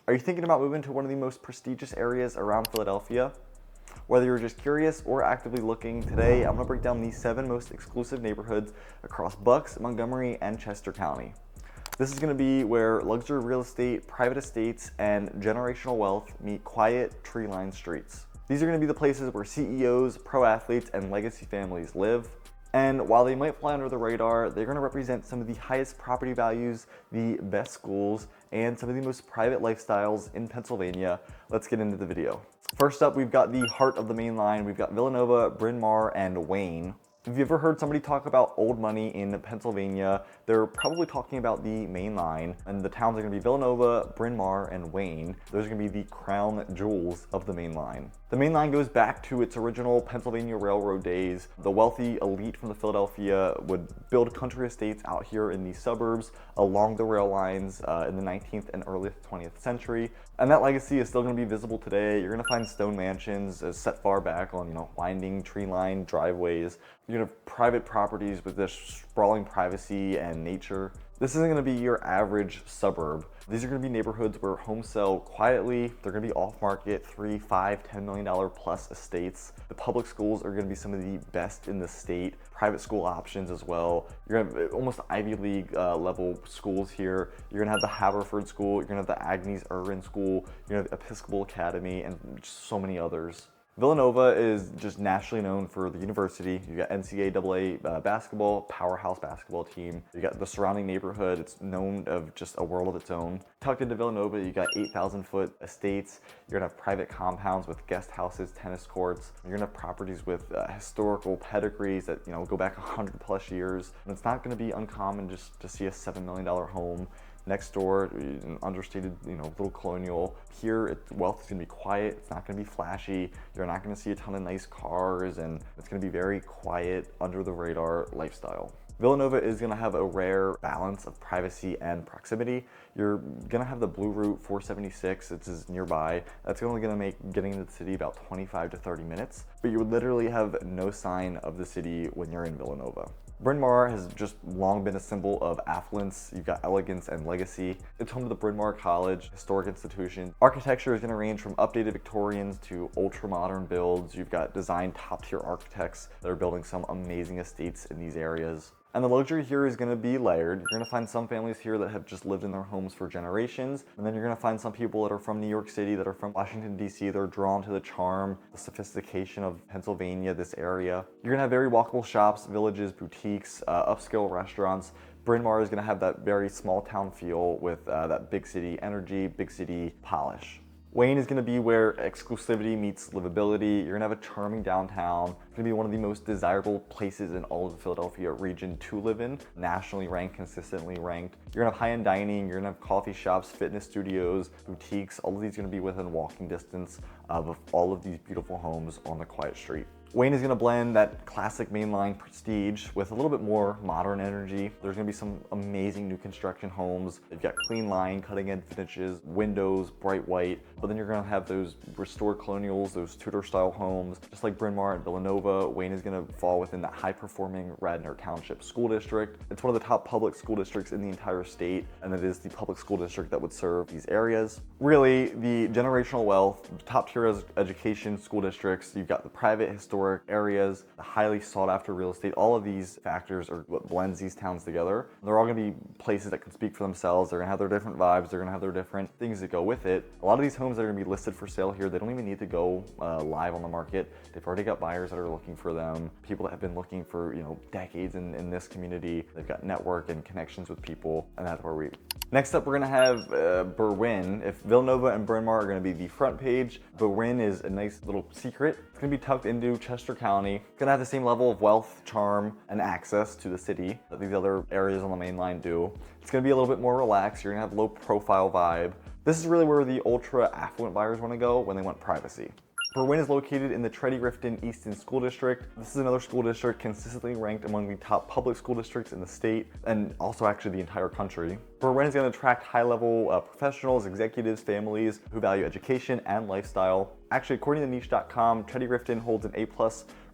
Are you thinking about moving to one of the most prestigious areas around Philadelphia? Whether you're just curious or actively looking, today I'm going to break down the 7 most exclusive neighborhoods across Bucks, Montgomery, and Chester County. This is going to be where luxury real estate, private estates, and generational wealth meet quiet, tree-lined streets. These are going to be the places where CEOs, pro athletes, and legacy families live. And while they might fly under the radar, they're going to represent some of the highest property values, the best schools, and some of the most private lifestyles in Pennsylvania. Let's get into the video. First up, we've got the heart of the Main Line. We've got Villanova, Bryn Mawr, and Wayne. If you ever heard somebody talk about old money in Pennsylvania, they're probably talking about the Main Line, and the towns are going to be Villanova, Bryn Mawr, and Wayne. Those are going to be the crown jewels of the Main Line. The Main Line goes back to its original Pennsylvania Railroad days. The wealthy elite from Philadelphia would build country estates out here in the suburbs along the rail lines in the 19th and early 20th century. And that legacy is still going to be visible today. You're going to find stone mansions set far back on, winding tree-lined driveways. You're going to have private properties with this sprawling privacy and nature. This isn't going to be your average suburb. These are going to be neighborhoods where homes sell quietly. They're going to be off-market, $3, $5, $10 million plus estates. The public schools are going to be some of the best in the state. Private school options as well. You're going to have almost Ivy League level schools here. You're going to have the Haverford School. You're going to have the Agnes Irwin School. You're going to have the Episcopal Academy and just so many others. Villanova is just nationally known for the university. You got NCAA basketball, powerhouse basketball team. You got the surrounding neighborhood. It's known of just a world of its own. Tucked into Villanova, you got 8,000-foot estates. You're gonna have private compounds with guest houses, tennis courts. You're gonna have properties with historical pedigrees that go back 100+ years. And it's not gonna be uncommon just to see a $7 million home. Next door, an understated, little colonial. Here, wealth is gonna be quiet. It's not gonna be flashy. You're not gonna see a ton of nice cars, and it's gonna be very quiet, under the radar lifestyle. Villanova is gonna have a rare balance of privacy and proximity. You're gonna have the Blue Route 476, it's nearby. That's only gonna make getting into the city about 25 to 30 minutes, but you would literally have no sign of the city when you're in Villanova. Bryn Mawr has just long been a symbol of affluence. You've got elegance and legacy. It's home to the Bryn Mawr College, historic institution. Architecture is going to range from updated Victorians to ultra-modern builds. You've got designed top-tier architects that are building some amazing estates in these areas. And the luxury here is going to be layered. You're going to find some families here that have just lived in their homes for generations. And then you're going to find some people that are from New York City, that are from Washington, D.C. They're drawn to the charm, the sophistication of Pennsylvania, this area. You're going to have very walkable shops, villages, boutiques, upscale restaurants. Bryn Mawr is going to have that very small town feel with that big city energy, big city polish. Wayne is going to be where exclusivity meets livability. You're going to have a charming downtown. It's going to be one of the most desirable places in all of the Philadelphia region to live in. Nationally ranked, consistently ranked. You're going to have high-end dining. You're going to have coffee shops, fitness studios, boutiques. All of these are going to be within walking distance of all of these beautiful homes on the quiet street. Wayne is going to blend that classic mainline prestige with a little bit more modern energy. There's going to be some amazing new construction homes. They've got clean line, cutting edge finishes, windows, bright white, but then you're going to have those restored colonials, those Tudor style homes. Just like Bryn Mawr and Villanova, Wayne is going to fall within that high performing Radnor Township School District. It's one of the top public school districts in the entire state, and it is the public school district that would serve these areas. Really, the generational wealth, top tier education school districts, you've got the private historic areas, the highly sought after real estate. All of these factors are what blends these towns together. They're all going to be places that can speak for themselves. They're going to have their different vibes. They're going to have their different things that go with it. A lot of these homes that are going to be listed for sale here, they don't even need to go live on the market. They've already got buyers that are looking for them, people that have been looking for decades in this community. They've got network and connections with people, and that's where we. Next up, we're going to have Berwyn. If Villanova and Bryn Mawr are going to be the front page, Berwyn is a nice little secret. It's going to be tucked into Chester County. It's going to have the same level of wealth, charm, and access to the city that these other areas on the main line do. It's going to be a little bit more relaxed. You're going to have low profile vibe. This is really where the ultra affluent buyers want to go when they want privacy. Berwyn is located in the Tready-Rifton Easton School District. This is another school district consistently ranked among the top public school districts in the state and also actually the entire country. Berwyn is going to attract high-level professionals, executives, families who value education and lifestyle. Actually, according to niche.com, Tready-Rifton holds an A+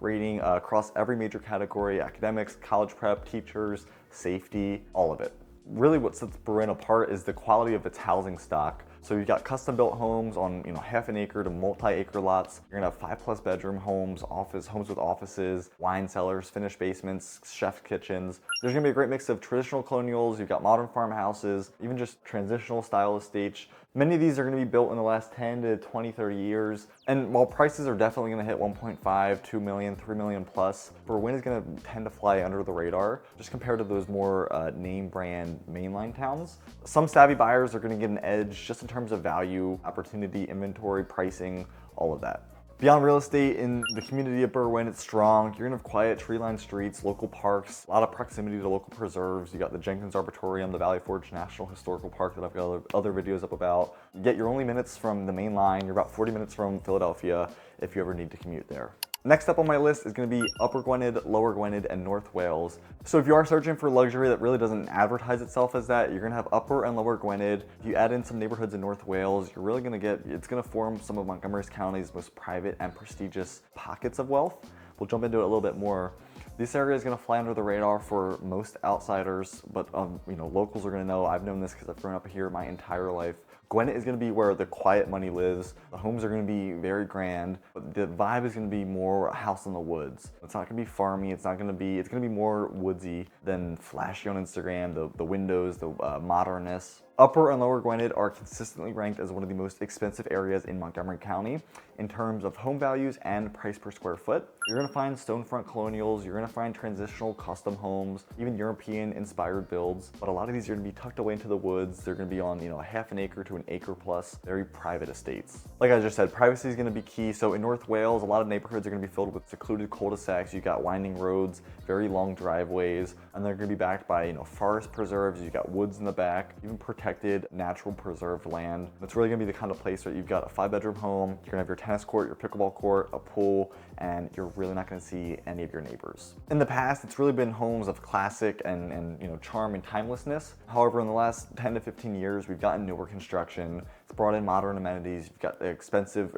rating across every major category: academics, college prep, teachers, safety, all of it. Really what sets Berwyn apart is the quality of its housing stock. So you've got custom built homes on, half an acre to multi-acre lots. You're gonna have 5+ bedroom homes, homes with offices, wine cellars, finished basements, chef kitchens. There's gonna be a great mix of traditional colonials. You've got modern farmhouses, even just transitional style estates. Many of these are going to be built in the last 10 to 20, 30 years. And while prices are definitely going to hit 1.5, 2 million, 3 million plus, Berwyn is going to tend to fly under the radar just compared to those more name brand mainline towns. Some savvy buyers are going to get an edge just in terms of value, opportunity, inventory, pricing, all of that. Beyond real estate, in the community of Berwyn, it's strong. You're gonna have quiet tree-lined streets, local parks, a lot of proximity to local preserves. You got the Jenkins Arboretum, the Valley Forge National Historical Park that I've got other videos up about. Yet you're only minutes from the main line. You're about 40 minutes from Philadelphia if you ever need to commute there. Next up on my list is going to be Upper Gwynedd, Lower Gwynedd, and North Wales. So if you are searching for luxury that really doesn't advertise itself as that, you're going to have Upper and Lower Gwynedd. If you add in some neighborhoods in North Wales, you're really going to it's going to form some of Montgomery County's most private and prestigious pockets of wealth. We'll jump into it a little bit more. This area is going to fly under the radar for most outsiders, but locals are going to know. I've known this because I've grown up here my entire life. Gwynedd is going to be where the quiet money lives. The homes are going to be very grand, but the vibe is going to be more a house in the woods. It's not going to be farmy. It's going to be more woodsy than flashy on Instagram. The windows, the modernness. Upper and Lower Gwynedd are consistently ranked as one of the most expensive areas in Montgomery County in terms of home values and price per square foot. You're going to find stonefront colonials, you're going to find transitional custom homes, even European inspired builds, but a lot of these are going to be tucked away into the woods. They're going to be on, a half an acre to an acre plus, very private estates. Like I just said, privacy is going to be key. So in North Wales, a lot of neighborhoods are going to be filled with secluded cul-de-sacs. You've got winding roads, very long driveways, and they're going to be backed by, forest preserves. You've got woods in the back, even protected natural preserved land. It's really going to be the kind of place where you've got a 5-bedroom home. You're going to have your tennis court, your pickleball court, a pool, and you're really not going to see any of your neighbors. In the past, it's really been homes of classic and charm and timelessness. However, in the last 10 to 15 years, we've gotten newer construction. It's brought in modern amenities. You've got expansive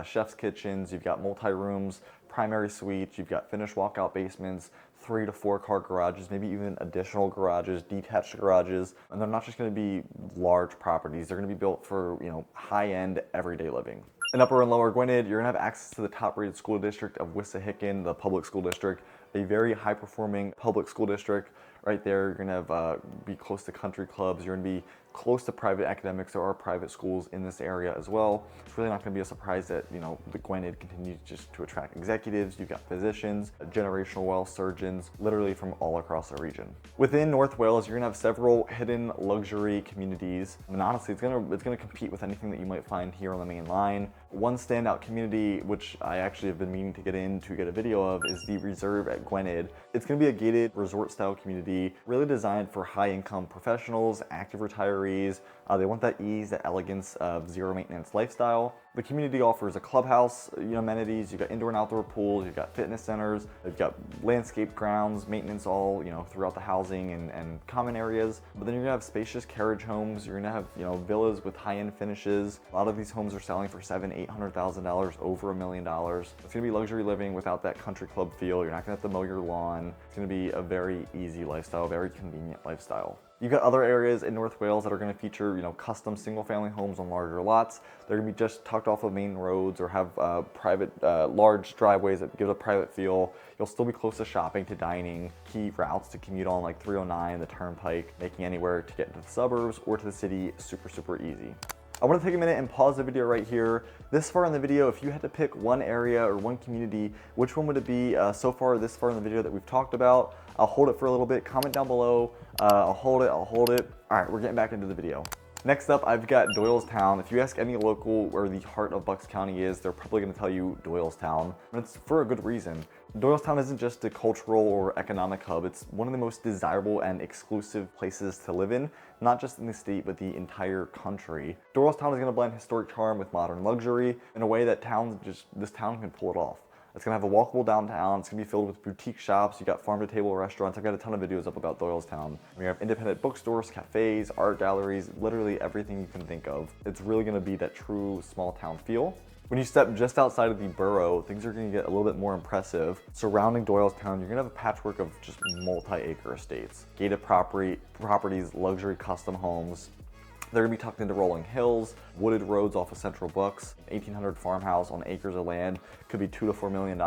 chef's kitchens. You've got multi-rooms, primary suites. You've got finished walkout basements, 3 to 4 car garages, maybe even additional garages, detached garages. And they're not just going to be large properties. They're going to be built for, high-end everyday living. In Upper and Lower Gwynedd, you're going to have access to the top-rated school district of Wissahickon, the public school district, a very high-performing public school district. Right there, you're going to be close to country clubs. You're going to be close to private academics. There are private schools in this area as well. It's really not going to be a surprise that, the Gwynedd continues just to attract executives. You've got physicians, generational wealth, surgeons, literally from all across the region. Within North Wales, you're going to have several hidden luxury communities. And honestly, it's going to compete with anything that you might find here on the main line. One standout community, which I actually have been meaning to get a video of, is the Reserve at Gwynedd. It's going to be a gated resort-style community, really designed for high-income professionals, active retirees. They want that ease, that elegance of zero-maintenance lifestyle. The community offers a clubhouse, amenities. You've got indoor and outdoor pools. You've got fitness centers. You've got landscaped grounds, maintenance all, throughout the housing and common areas. But then you're gonna have spacious carriage homes. You're gonna have, villas with high-end finishes. A lot of these homes are selling for $700,000-800,000, over $1 million. It's gonna be luxury living without that country club feel. You're not gonna have to mow your lawn. It's gonna be a very easy lifestyle, very convenient lifestyle. You've got other areas in North Wales that are going to feature, custom single-family homes on larger lots. They're going to be just tucked off of main roads or have private, large driveways that give a private feel. You'll still be close to shopping, to dining, key routes to commute on, like 309, the Turnpike, making anywhere to get to the suburbs or to the city super, super easy. I want to take a minute and pause the video right here. This far in the video, if you had to pick one area or one community, which one would it be so far this far in the video that we've talked about? I'll hold it for a little bit. Comment down below. I'll hold it. All right, we're getting back into the video. Next up, I've got Doylestown. If you ask any local where the heart of Bucks County is, they're probably going to tell you Doylestown, and it's for a good reason. Doylestown isn't just a cultural or economic hub. It's one of the most desirable and exclusive places to live in, not just in the state, but the entire country. Doylestown is going to blend historic charm with modern luxury in a way that this town can pull it off. It's going to have a walkable downtown. It's going to be filled with boutique shops. You got farm-to-table restaurants. I've got a ton of videos up about Doylestown. We have independent bookstores, cafes, art galleries, literally everything you can think of. It's really going to be that true small town feel. When you step just outside of the borough, things are going to get a little bit more impressive. Surrounding Doylestown, you're going to have a patchwork of just multi-acre estates, gated properties, luxury custom homes. They're gonna be tucked into rolling hills, wooded roads off of Central Bucks, 1800 farmhouse on acres of land, could be $2 to $4 million,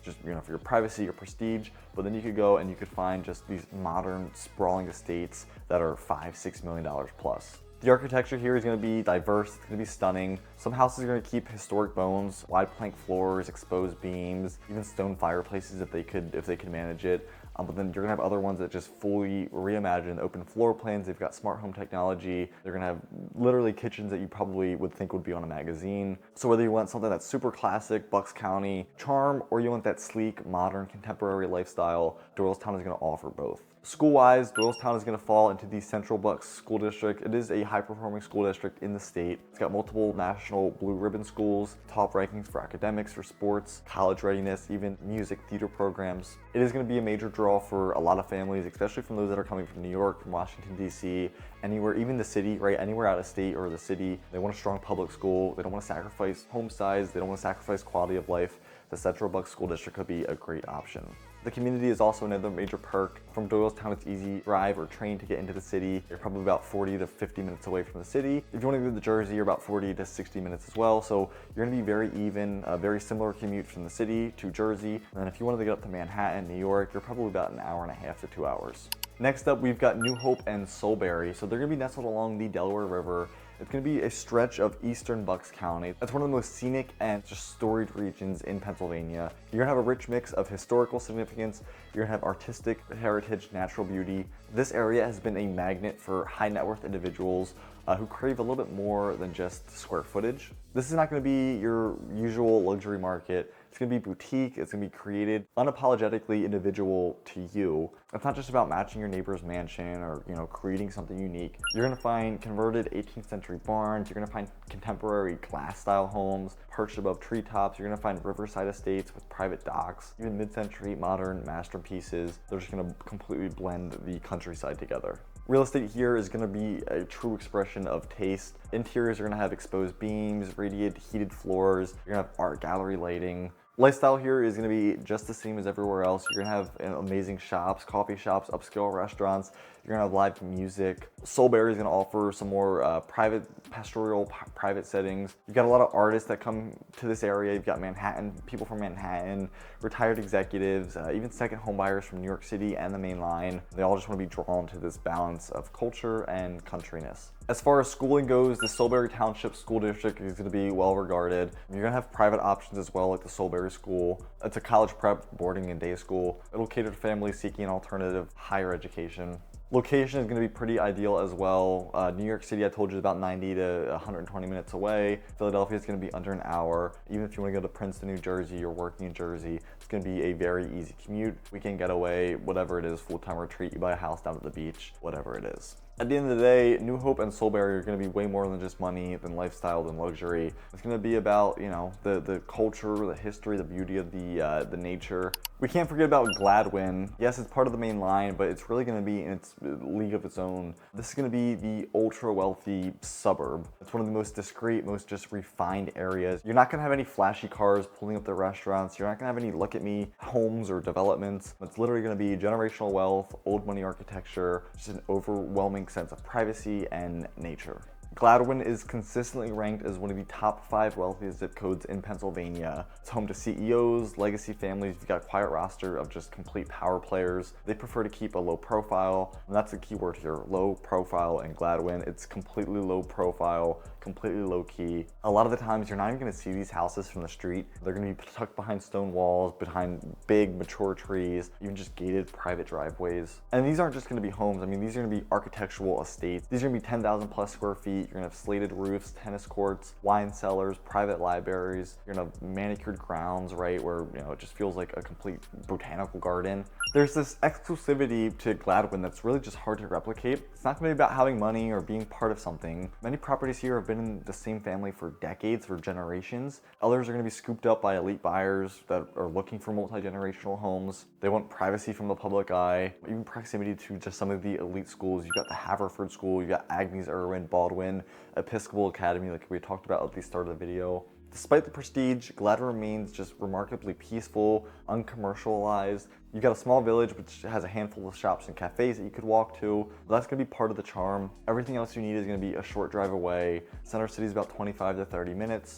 just, you know, for your privacy or prestige. But then you could go and you could find just these modern sprawling estates that are $5-6 million plus. The architecture here is going to be diverse, it's going to be stunning. Some houses are going to keep historic bones, wide plank floors, exposed beams, even stone fireplaces if they could manage it. But then you're gonna have other ones that just fully reimagine open floor plans. They've got smart home technology. They're gonna have literally kitchens that you probably would think would be on a magazine. So whether you want something that's super classic, Bucks County charm, or you want that sleek, modern, contemporary lifestyle, Doylestown is gonna offer both. School-wise, Doylestown is going to fall into the Central Bucks School District. It is a high-performing school district in the state. It's got multiple national blue ribbon schools, top rankings for academics, for sports, college readiness, even music, theater programs. It is going to be a major draw for a lot of families, especially from those that are coming from New York, from Washington, D.C., anywhere, even the city, right? Anywhere out of state or the city. They want a strong public school. They don't want to sacrifice home size. They don't want to sacrifice quality of life. The Central Bucks School District could be a great option. The community is also another major perk. From Doylestown, it's easy drive or train to get into the city. You're probably about 40 to 50 minutes away from the city. If you want to go to Jersey, you're about 40 to 60 minutes as well. So you're going to be very even, a very similar commute from the city to Jersey. And then if you wanted to get up to Manhattan, New York, you're probably about an hour and a half to 2 hours. Next up, we've got New Hope and Solebury. So they're going to be nestled along the Delaware River. It's going to be a stretch of eastern Bucks County. That's one of the most scenic and just storied regions in Pennsylvania. You're going to have a rich mix of historical significance. You're going to have artistic heritage, natural beauty. This area has been a magnet for high net worth individuals who crave a little bit more than just square footage. This is not going to be your usual luxury market. It's going to be boutique, it's going to be created unapologetically individual to you. It's not just about matching your neighbor's mansion or, you know, creating something unique. You're going to find converted 18th century barns, you're going to find contemporary glass style homes perched above treetops, you're going to find riverside estates with private docks, even mid-century modern masterpieces. They're just going to completely blend the countryside together. Real estate here is going to be a true expression of taste. Interiors are going to have exposed beams, radiant heated floors. You're going to have art gallery lighting. Lifestyle here is going to be just the same as everywhere else. You're going to have amazing shops, coffee shops, upscale restaurants. You're going to have live music. Solebury is going to offer some more private, pastoral, private settings. You've got a lot of artists that come to this area. You've got Manhattan, people from Manhattan, retired executives, even second home buyers from New York City and the Main Line. They all just want to be drawn to this balance of culture and countryness. As far as schooling goes, the Solebury Township School District is going to be well regarded. You're going to have private options as well, like the Solebury School. It's a college prep, boarding and day school. It'll cater to families seeking an alternative higher education. Location is going to be pretty ideal as well. New York City, I told you, is about 90 to 120 minutes away. Philadelphia is going to be under an hour. Even if you want to go to Princeton, New Jersey, or working in Jersey, it's going to be a very easy commute. Weekend getaway, whatever it is, full-time retreat, you buy a house down at the beach, whatever it is. At the end of the day, New Hope and Solebury are going to be way more than just money, than lifestyle, than luxury. It's going to be about, you know, the culture, the history, the beauty of the nature. We can't forget about Gladwyne. Yes, it's part of the Main Line, but it's really going to be in its league of its own. This is going to be the ultra wealthy suburb. It's one of the most discreet, most just refined areas. You're not going to have any flashy cars pulling up the restaurants. You're not going to have any look at me homes or developments. It's literally going to be generational wealth, old money architecture, just an overwhelming sense of privacy and nature. Gladwyne is consistently ranked as one of the top 5 wealthiest zip codes in Pennsylvania. It's home to CEOs, legacy families. You've got a quiet roster of just complete power players. They prefer to keep a low profile, and that's the key word here, low profile in Gladwyne. It's completely low profile, completely low key. A lot of the times you're not even gonna see these houses from the street. They're gonna be tucked behind stone walls, behind big mature trees, even just gated private driveways. And these aren't just gonna be homes. I mean, these are gonna be architectural estates. These are gonna be 10,000 plus square feet. You're gonna have slated roofs, tennis courts, wine cellars, private libraries. You're gonna have manicured grounds, right, where, you know, it just feels like a complete botanical garden. There's this exclusivity to Gladwyne that's really just hard to replicate. It's not gonna be about having money or being part of something. Many properties here have been in the same family for decades, for generations. Others are gonna be scooped up by elite buyers that are looking for multi-generational homes. They want privacy from the public eye, even proximity to just some of the elite schools. You've got the Haverford School, you've got Agnes Irwin, Baldwin, Episcopal Academy, like we talked about at the start of the video. Despite the prestige, Gladwyne remains just remarkably peaceful, uncommercialized. You got a small village which has a handful of shops and cafes that you could walk to. That's gonna be part of the charm. Everything else you need is gonna be a short drive away. Center City is about 25 to 30 minutes.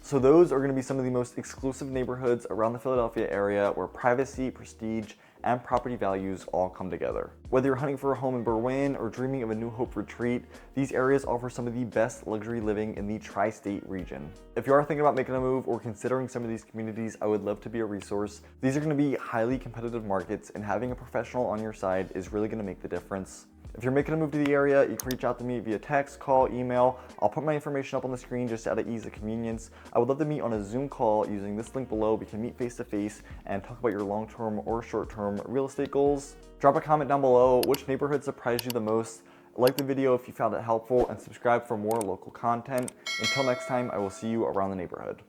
So those are going to be some of the most exclusive neighborhoods around the Philadelphia area where privacy, prestige, and property values all come together. Whether you're hunting for a home in Berwyn or dreaming of a New Hope retreat, these areas offer some of the best luxury living in the tri-state region. If you are thinking about making a move or considering some of these communities, I would love to be a resource. These are going to be highly competitive markets, and having a professional on your side is really going to make the difference. If you're making a move to the area, you can reach out to me via text, call, email. I'll put my information up on the screen just out of ease of convenience. I would love to meet on a Zoom call using this link below. We can meet face to face and talk about your long-term or short-term real estate goals. Drop a comment down below. Which neighborhood surprised you the most? Like the video if you found it helpful, and subscribe for more local content. Until next time, I will see you around the neighborhood.